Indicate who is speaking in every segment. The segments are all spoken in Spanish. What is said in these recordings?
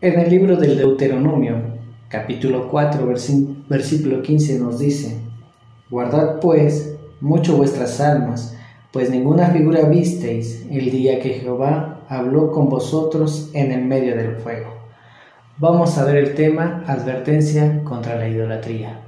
Speaker 1: En el libro del Deuteronomio, capítulo 4, versículo 15 nos dice: Guardad pues mucho vuestras almas, pues ninguna figura visteis el día que Jehová habló con vosotros en el medio del fuego. Vamos a ver el tema advertencia contra la idolatría.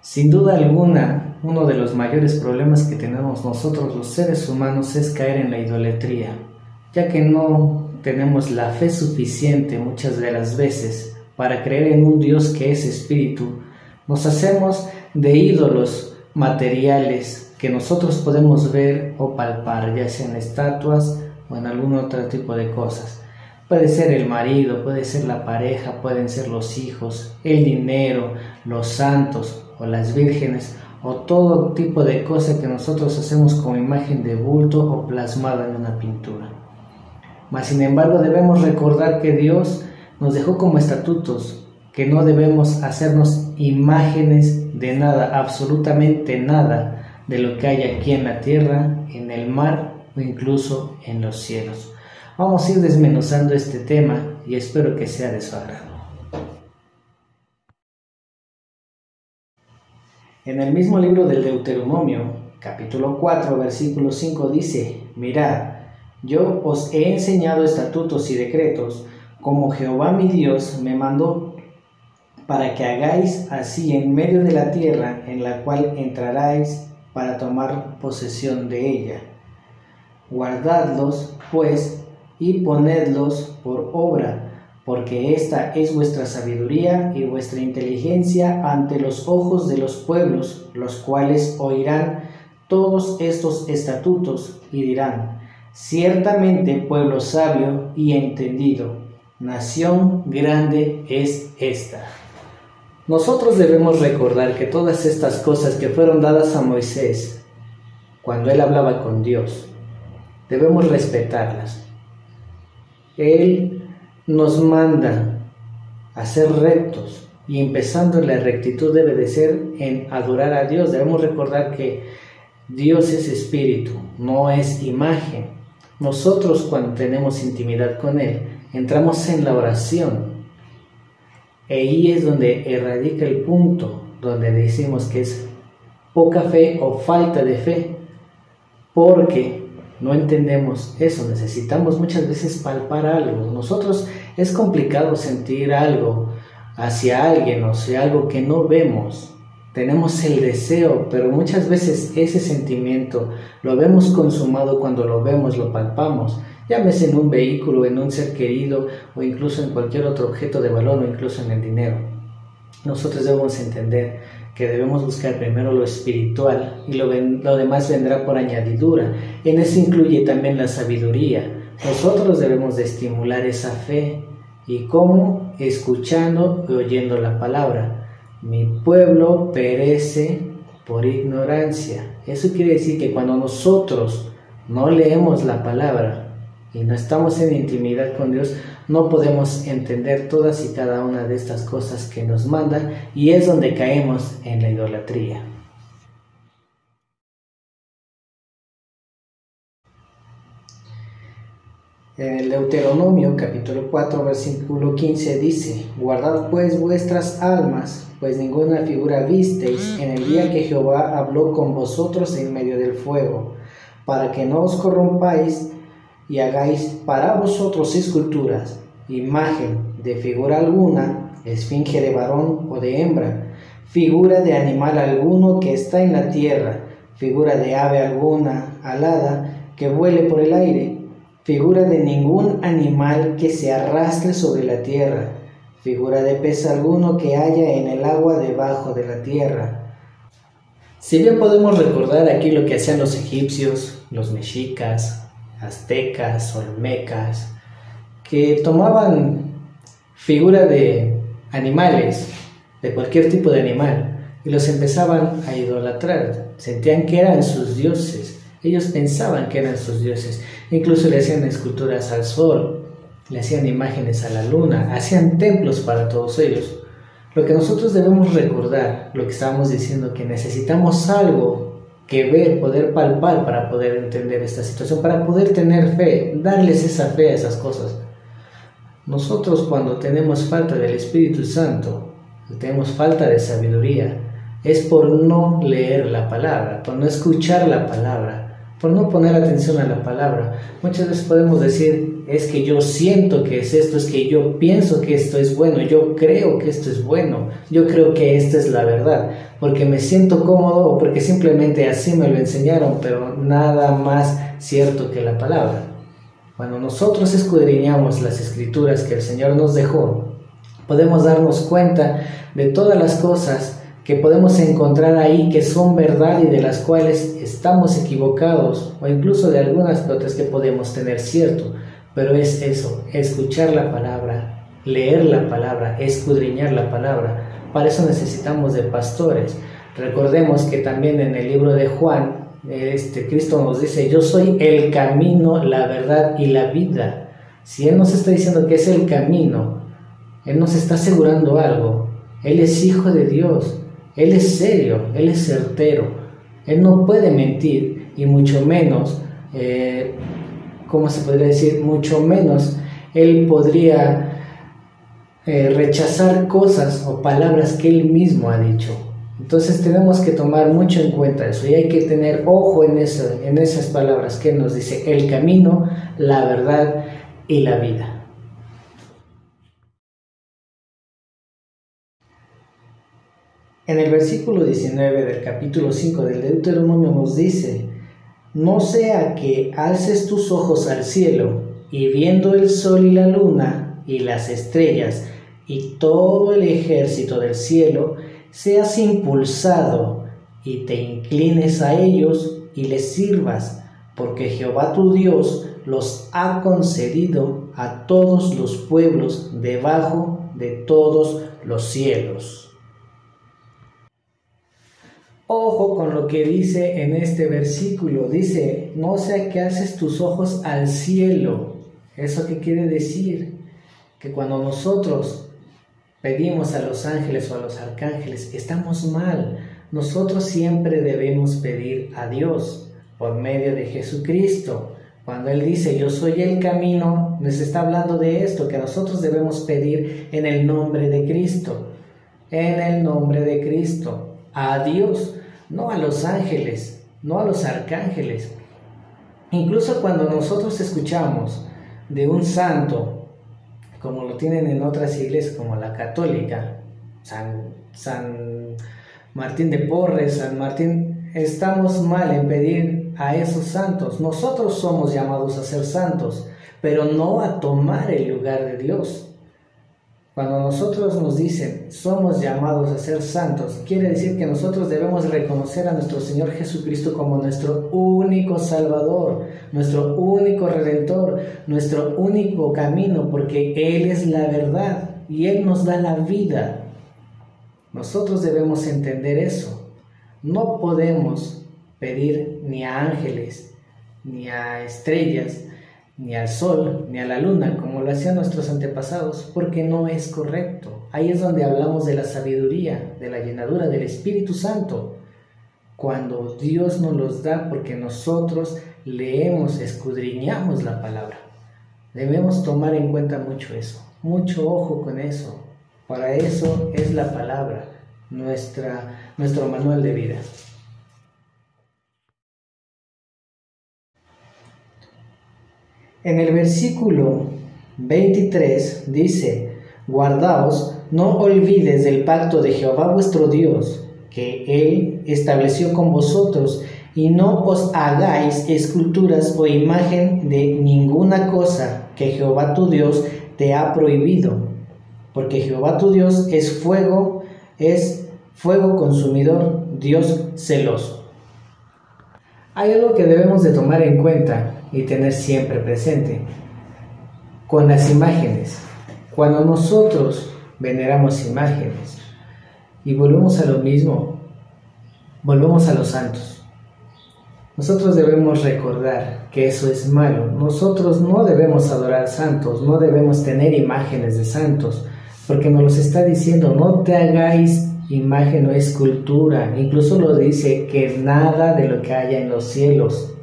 Speaker 1: Sin duda alguna, uno de los mayores problemas que tenemos nosotros los seres humanos es caer en la idolatría, ya que no tenemos la fe suficiente muchas de las veces para creer en un Dios que es espíritu. Nos hacemos de ídolos materiales que nosotros podemos ver o palpar, ya sea en estatuas o en algún otro tipo de cosas. Puede ser el marido, puede ser la pareja, pueden ser los hijos, el dinero, los santos o las vírgenes, o todo tipo de cosas que nosotros hacemos como imagen de bulto o plasmada en una pintura. Mas sin embargo debemos recordar que Dios nos dejó como estatutos, que no debemos hacernos imágenes de nada, absolutamente nada, de lo que hay aquí en la tierra, en el mar o incluso en los cielos. Vamos a ir desmenuzando este tema y espero que sea de su agrado. En el mismo libro del Deuteronomio, capítulo 4, versículo 5 dice: Mirad, yo os he enseñado estatutos y decretos, como Jehová mi Dios me mandó, para que hagáis así en medio de la tierra en la cual entraráis para tomar posesión de ella. Guardadlos, pues, y ponedlos por obra, porque esta es vuestra sabiduría y vuestra inteligencia ante los ojos de los pueblos, los cuales oirán todos estos estatutos y dirán: ciertamente pueblo sabio y entendido, nación grande es esta. Nosotros debemos recordar que todas estas cosas que fueron dadas a Moisés, cuando él hablaba con Dios, debemos respetarlas. Él nos manda a ser rectos, y empezando la rectitud debe de ser en adorar a Dios. Debemos recordar que Dios es espíritu, no es imagen. Nosotros, cuando tenemos intimidad con Él, entramos en la oración, y ahí es donde erradica el punto donde decimos que es poca fe o falta de fe, porque no entendemos eso. Necesitamos muchas veces palpar algo. Nosotros es complicado sentir algo hacia alguien, o sea, algo que no vemos. Tenemos el deseo, pero muchas veces ese sentimiento lo vemos consumado cuando lo vemos, lo palpamos. Llámese en un vehículo, en un ser querido, o incluso en cualquier otro objeto de valor, o incluso en el dinero. Nosotros debemos entender que debemos buscar primero lo espiritual y lo demás vendrá por añadidura. En eso incluye también la sabiduría. Nosotros debemos de estimular esa fe. ¿Y cómo? Escuchando y oyendo la palabra. Mi pueblo perece por ignorancia. Eso quiere decir que cuando nosotros no leemos la palabra y no estamos en intimidad con Dios, no podemos entender todas y cada una de estas cosas que nos mandan, y es donde caemos en la idolatría. En el Deuteronomio capítulo 4 versículo 15 dice: Guardad pues vuestras almas, pues ninguna figura visteis en el día que Jehová habló con vosotros en medio del fuego, para que no os corrompáis y hagáis para vosotros esculturas, imagen de figura alguna, esfinge de varón o de hembra, figura de animal alguno que está en la tierra, figura de ave alguna alada que vuele por el aire, figura de ningún animal que se arrastre sobre la tierra, figura de pez alguno que haya en el agua debajo de la tierra. Si bien podemos recordar aquí lo que hacían los egipcios, los mexicas, aztecas, olmecas, que tomaban figura de animales, de cualquier tipo de animal, y los empezaban a idolatrar. Sentían que eran sus dioses, ellos pensaban que eran sus dioses, incluso le hacían esculturas al sol, le hacían imágenes a la luna, hacían templos para todos ellos. Lo que nosotros debemos recordar, lo que estábamos diciendo, que necesitamos algo que ver, poder palpar para poder entender esta situación, para poder tener fe, darles esa fe a esas cosas. Nosotros cuando tenemos falta del Espíritu Santo, tenemos falta de sabiduría, es por no leer la palabra, por no escuchar la palabra, por no poner atención a la palabra. Muchas veces podemos decir, es que yo siento que es esto, es que yo pienso que esto es bueno, yo creo que esto es bueno, yo creo que esta es la verdad, porque me siento cómodo o porque simplemente así me lo enseñaron, pero nada más cierto que la palabra. Cuando nosotros escudriñamos las escrituras que el Señor nos dejó, podemos darnos cuenta de todas las cosas que podemos encontrar ahí que son verdad y de las cuales estamos equivocados, o incluso de algunas otras que podemos tener cierto. Pero es eso, escuchar la palabra, leer la palabra, escudriñar la palabra. Para eso necesitamos de pastores. Recordemos que también en el libro de Juan, Cristo nos dice, yo soy el camino, la verdad y la vida. Si Él nos está diciendo que es el camino, Él nos está asegurando algo. Él es hijo de Dios, Él es serio, Él es certero. Él no puede mentir y mucho menos, ¿cómo se podría decir? Mucho menos Él podría rechazar cosas o palabras que Él mismo ha dicho. Entonces tenemos que tomar mucho en cuenta eso y hay que tener ojo en esas palabras que Él nos dice, el camino, la verdad y la vida. En el versículo 19 del capítulo 5 del Deuteronomio nos dice, no sea que alces tus ojos al cielo y viendo el sol y la luna y las estrellas y todo el ejército del cielo, seas impulsado y te inclines a ellos y les sirvas, porque Jehová tu Dios los ha concedido a todos los pueblos debajo de todos los cielos. Ojo con lo que dice en este versículo, dice, no sea que alces tus ojos al cielo. ¿Eso qué quiere decir? Que cuando nosotros pedimos a los ángeles o a los arcángeles, estamos mal. Nosotros siempre debemos pedir a Dios por medio de Jesucristo. Cuando Él dice, yo soy el camino, nos está hablando de esto, que nosotros debemos pedir en el nombre de Cristo. En el nombre de Cristo. A Dios, no a los ángeles, no a los arcángeles. Incluso cuando nosotros escuchamos de un santo, como lo tienen en otras iglesias como la católica, San Martín de Porres, San Martín, estamos mal en pedir a esos santos. Nosotros somos llamados a ser santos, pero no a tomar el lugar de Dios. Cuando nosotros nos dicen, somos llamados a ser santos, quiere decir que nosotros debemos reconocer a nuestro Señor Jesucristo como nuestro único Salvador, nuestro único Redentor, nuestro único camino, porque Él es la verdad y Él nos da la vida. Nosotros debemos entender eso. No podemos pedir ni a ángeles, ni a estrellas, ni al sol, ni a la luna, como lo hacían nuestros antepasados, porque no es correcto. Ahí es donde hablamos de la sabiduría, de la llenadura del Espíritu Santo, cuando Dios nos los da porque nosotros leemos, escudriñamos la palabra. Debemos tomar en cuenta mucho eso, mucho ojo con eso. Para eso es la palabra, nuestro manual de vida. En el versículo 23 dice, guardaos, no olvides del pacto de Jehová vuestro Dios, que Él estableció con vosotros, y no os hagáis esculturas o imagen de ninguna cosa que Jehová tu Dios te ha prohibido, porque Jehová tu Dios es fuego consumidor, Dios celoso. Hay algo que debemos de tomar en cuenta y tener siempre presente con las imágenes. Cuando nosotros veneramos imágenes y volvemos a lo mismo, volvemos a los santos. Nosotros debemos recordar que eso es malo. Nosotros no debemos adorar santos, no debemos tener imágenes de santos, porque nos los está diciendo, no te hagáis imagen o escultura. Incluso lo dice que nada de lo que haya en los cielos.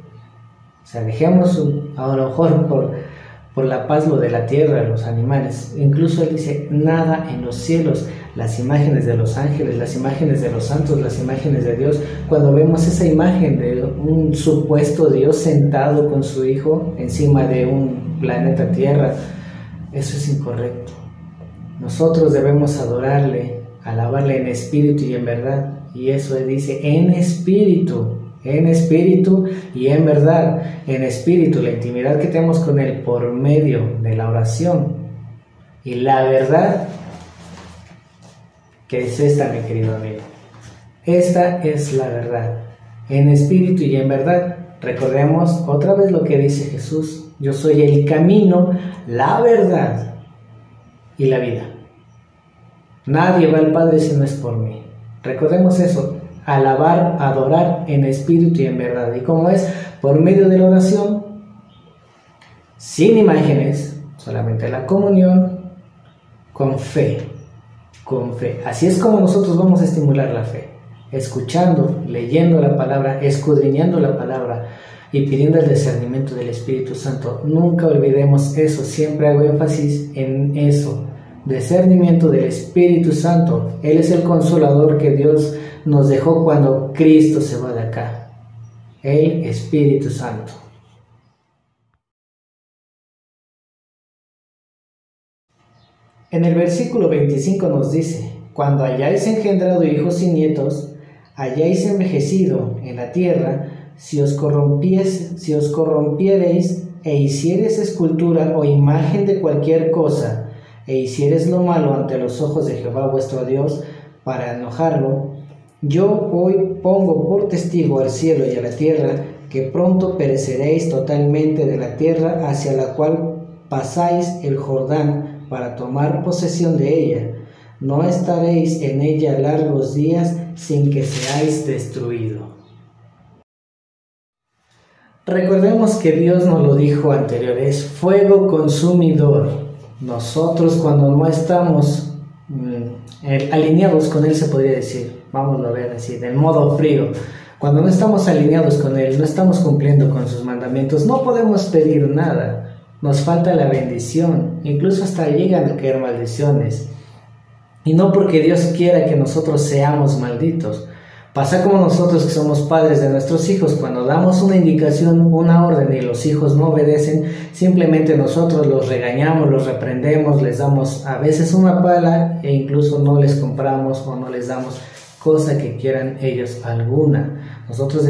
Speaker 1: O sea, dejemos a lo mejor por la paz lo de la tierra, los animales. Incluso él dice, nada en los cielos. Las imágenes de los ángeles, las imágenes de los santos, las imágenes de Dios. Cuando vemos esa imagen de un supuesto Dios sentado con su Hijo encima de un planeta Tierra, eso es incorrecto. Nosotros debemos adorarle, alabarle en espíritu y en verdad. Y eso dice, en espíritu y en verdad. En espíritu, la intimidad que tenemos con Él por medio de la oración. Y la verdad, que es esta, mi querido amigo. Esta es la verdad. En espíritu y en verdad. Recordemos otra vez lo que dice Jesús. Yo soy el camino, la verdad y la vida. Nadie va al Padre si no es por mí. Recordemos eso. Alabar, adorar en espíritu y en verdad. ¿Y cómo es? Por medio de la oración, sin imágenes, solamente la comunión, con fe. Con fe. Así es como nosotros vamos a estimular la fe. Escuchando, leyendo la palabra, escudriñando la palabra y pidiendo el discernimiento del Espíritu Santo. Nunca olvidemos eso. Siempre hago énfasis en eso. Discernimiento del Espíritu Santo. Él es el consolador que Dios nos dejó cuando Cristo se va de acá. El Espíritu Santo. En el versículo 25 nos dice, cuando hayáis engendrado hijos y nietos, hayáis envejecido en la tierra, si os corrompiereis e hiciereis escultura o imagen de cualquier cosa, e hiciereis lo malo ante los ojos de Jehová vuestro Dios, para enojarlo, yo hoy pongo por testigo al cielo y a la tierra, que pronto pereceréis totalmente de la tierra hacia la cual pasáis el Jordán, para tomar posesión de ella. No estaréis en ella largos días sin que seáis destruido. Recordemos que Dios nos lo dijo anterior, es fuego consumidor. Nosotros cuando no estamos alineados con Él, se podría decir, vamos a ver así, del modo frío, cuando no estamos alineados con Él, no estamos cumpliendo con sus mandamientos, no podemos pedir nada. Nos falta la bendición, incluso hasta llegan a caer maldiciones. Y no porque Dios quiera que nosotros seamos malditos. Pasa como nosotros que somos padres de nuestros hijos, cuando damos una indicación, una orden y los hijos no obedecen, simplemente nosotros los regañamos, los reprendemos, les damos a veces una pala e incluso no les compramos o no les damos cosa que quieran ellos alguna. Nosotros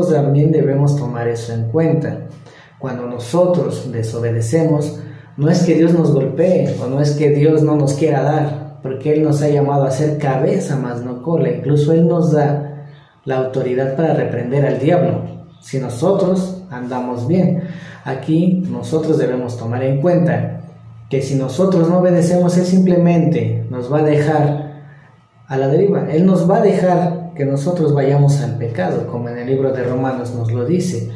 Speaker 1: también debemos tomar eso en cuenta. Cuando nosotros desobedecemos, no es que Dios nos golpee o no es que Dios no nos quiera dar, porque Él nos ha llamado a ser cabeza más no cola. Incluso Él nos da la autoridad para reprender al diablo, si nosotros andamos bien. Aquí nosotros debemos tomar en cuenta que si nosotros no obedecemos, Él simplemente nos va a dejar a la deriva. Él nos va a dejar que nosotros vayamos al pecado, como en el libro de Romanos nos lo dice.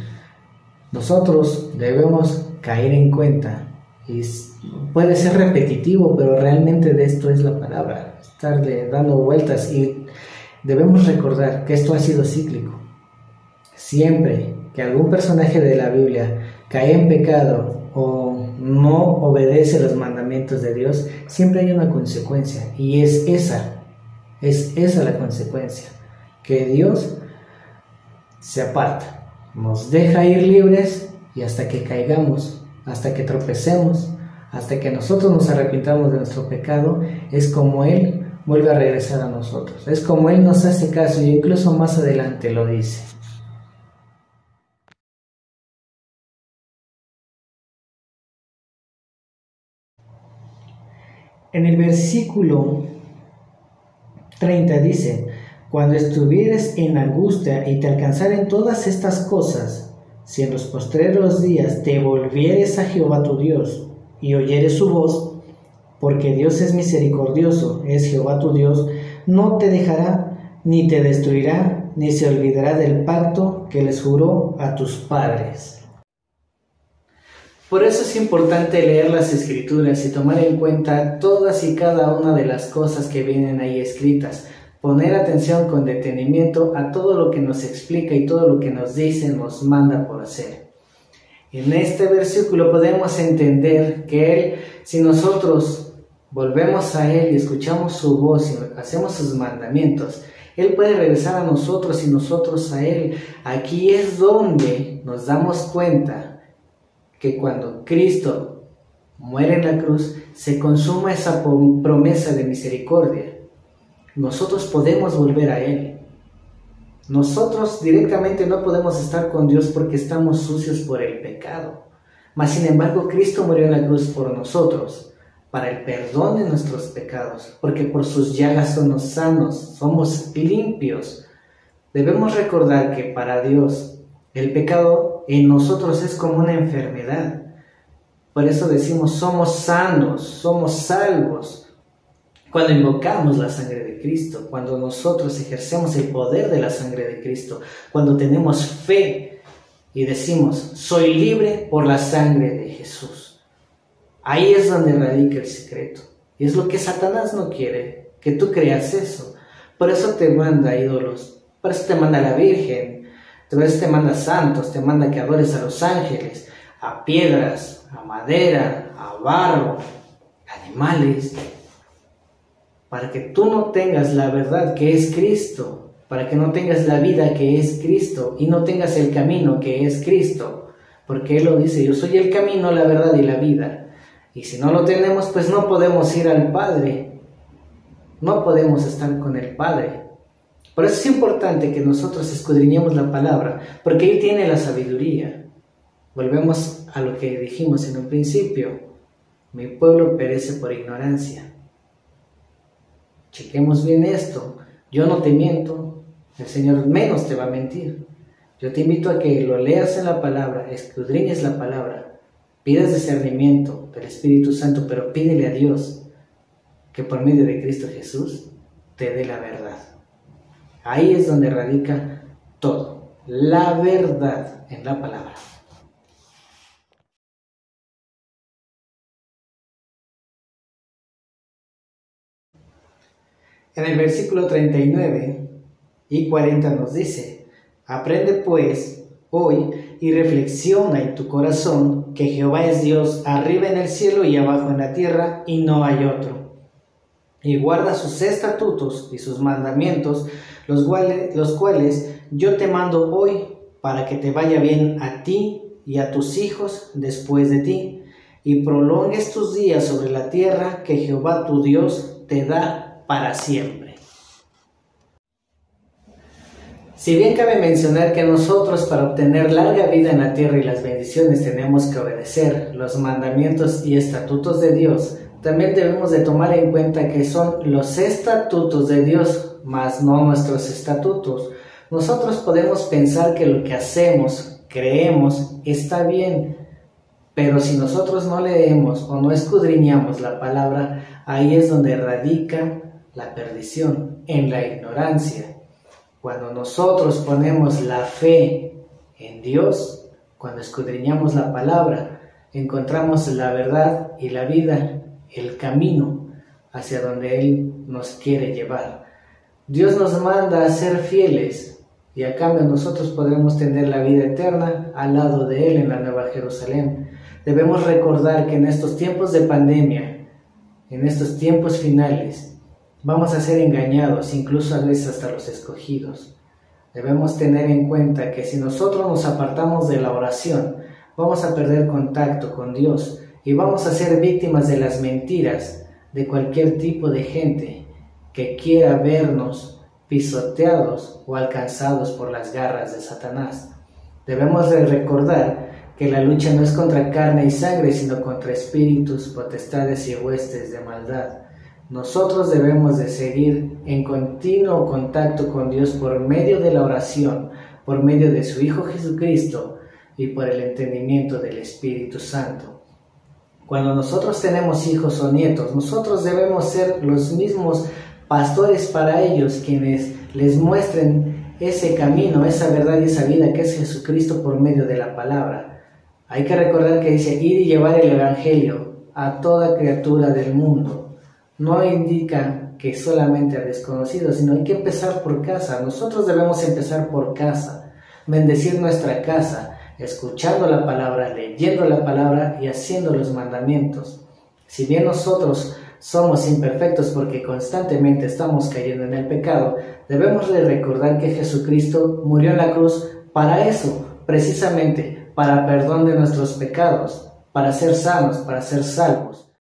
Speaker 1: Nosotros debemos caer en cuenta, y puede ser repetitivo, pero realmente de esto es la palabra, estarle dando vueltas, y debemos recordar que esto ha sido cíclico. Siempre que algún personaje de la Biblia cae en pecado o no obedece los mandamientos de Dios, siempre hay una consecuencia, y es esa la consecuencia, que Dios se aparta. Nos deja ir libres y hasta que caigamos, hasta que tropecemos, hasta que nosotros nos arrepintamos de nuestro pecado, es como Él vuelve a regresar a nosotros. Es como Él nos hace caso y incluso más adelante lo dice. En el versículo 30 dice, cuando estuvieres en angustia y te alcanzaren todas estas cosas, si en los postreros días te volvieres a Jehová tu Dios y oyeres su voz, porque Dios es misericordioso, es Jehová tu Dios, no te dejará ni te destruirá, ni se olvidará del pacto que les juró a tus padres. Por eso es importante leer las Escrituras y tomar en cuenta todas y cada una de las cosas que vienen ahí escritas. Poner atención con detenimiento a todo lo que nos explica y todo lo que nos dice, nos manda por hacer. En este versículo podemos entender que Él, si nosotros volvemos a Él y escuchamos su voz y hacemos sus mandamientos, Él puede regresar a nosotros y nosotros a Él. Aquí es donde nos damos cuenta que cuando Cristo muere en la cruz, se consuma esa promesa de misericordia. Nosotros podemos volver a Él. Nosotros directamente no podemos estar con Dios porque estamos sucios por el pecado. Mas sin embargo, Cristo murió en la cruz por nosotros, para el perdón de nuestros pecados, porque por sus llagas somos sanos, somos limpios. Debemos recordar que para Dios el pecado en nosotros es como una enfermedad. Por eso decimos somos sanos, somos salvos. Cuando invocamos la sangre de Cristo, cuando nosotros ejercemos el poder de la sangre de Cristo, cuando tenemos fe y decimos soy libre por la sangre de Jesús. Ahí es donde radica el secreto. Y es lo que Satanás no quiere, que tú creas eso. Por eso te manda ídolos, por eso te manda la Virgen, por eso te manda santos, te manda que adores a los ángeles, a piedras, a madera, a barro, a animales, para que tú no tengas la verdad que es Cristo, para que no tengas la vida que es Cristo y no tengas el camino que es Cristo, porque Él lo dice, yo soy el camino, la verdad y la vida. Y si no lo tenemos, pues no podemos ir al Padre, no podemos estar con el Padre. Por eso es importante que nosotros escudriñemos la palabra, porque Él tiene la sabiduría. Volvemos a lo que dijimos en un principio, mi pueblo perece por ignorancia. Chequemos bien esto, yo no te miento, el Señor menos te va a mentir. Yo te invito a que lo leas en la palabra, escudriñes la palabra, pidas discernimiento del Espíritu Santo, pero pídele a Dios que por medio de Cristo Jesús te dé la verdad. Ahí es donde radica todo, la verdad en la palabra. En el versículo 39 y 40 nos dice, aprende pues hoy y reflexiona en tu corazón que Jehová es Dios arriba en el cielo y abajo en la tierra y no hay otro. Y guarda sus estatutos y sus mandamientos, los cuales yo te mando hoy para que te vaya bien a ti y a tus hijos después de ti, y prolongues tus días sobre la tierra que Jehová tu Dios te da para siempre. Si bien cabe mencionar que nosotros para obtener larga vida en la tierra y las bendiciones tenemos que obedecer los mandamientos y estatutos de Dios, también debemos de tomar en cuenta que son los estatutos de Dios, mas no nuestros estatutos. Nosotros podemos pensar que lo que hacemos, creemos, está bien, pero si nosotros no leemos o no escudriñamos la palabra, ahí es donde radica la perdición, en la ignorancia. Cuando nosotros ponemos la fe en Dios, cuando escudriñamos la palabra, encontramos la verdad y la vida, el camino hacia donde Él nos quiere llevar. Dios nos manda a ser fieles y a cambio nosotros podremos tener la vida eterna al lado de Él en la Nueva Jerusalén. Debemos recordar que en estos tiempos de pandemia, en estos tiempos finales, vamos a ser engañados, incluso a veces hasta los escogidos. Debemos tener en cuenta que si nosotros nos apartamos de la oración, vamos a perder contacto con Dios y vamos a ser víctimas de las mentiras de cualquier tipo de gente que quiera vernos pisoteados o alcanzados por las garras de Satanás. Debemos de recordar que la lucha no es contra carne y sangre, sino contra espíritus, potestades y huestes de maldad. Nosotros debemos de seguir en continuo contacto con Dios por medio de la oración, por medio de su Hijo Jesucristo y por el entendimiento del Espíritu Santo. Cuando nosotros tenemos hijos o nietos, nosotros debemos ser los mismos pastores para ellos, quienes les muestren ese camino, esa verdad y esa vida que es Jesucristo por medio de la palabra. Hay que recordar que dice ir y llevar el Evangelio a toda criatura del mundo. No indica que solamente a desconocidos, sino hay que empezar por casa. Nosotros debemos empezar por casa, bendecir nuestra casa, escuchando la palabra, leyendo la palabra y haciendo los mandamientos. Si bien nosotros somos imperfectos porque constantemente estamos cayendo en el pecado, debemos de recordar que Jesucristo murió en la cruz para eso, precisamente para perdón de nuestros pecados, para ser sanos, para ser salvos.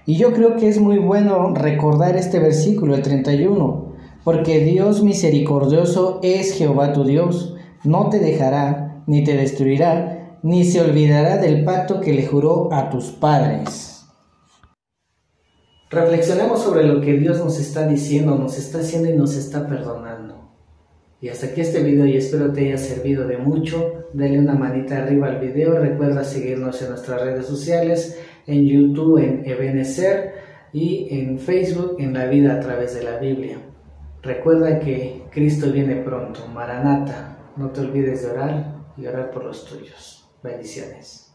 Speaker 1: Y yo creo que es muy bueno recordar este versículo, el 31, porque Dios misericordioso es Jehová tu Dios, no te dejará, ni te destruirá, ni se olvidará del pacto que le juró a tus padres. Reflexionemos sobre lo que Dios nos está diciendo, nos está haciendo y nos está perdonando. Y hasta aquí este video y espero te haya servido de mucho. Dale una manita arriba al video, recuerda seguirnos en nuestras redes sociales, en YouTube, en Ebenezer y en Facebook, en La Vida a Través de la Biblia. Recuerda que Cristo viene pronto, Maranata. No te olvides de orar y orar por los tuyos. Bendiciones.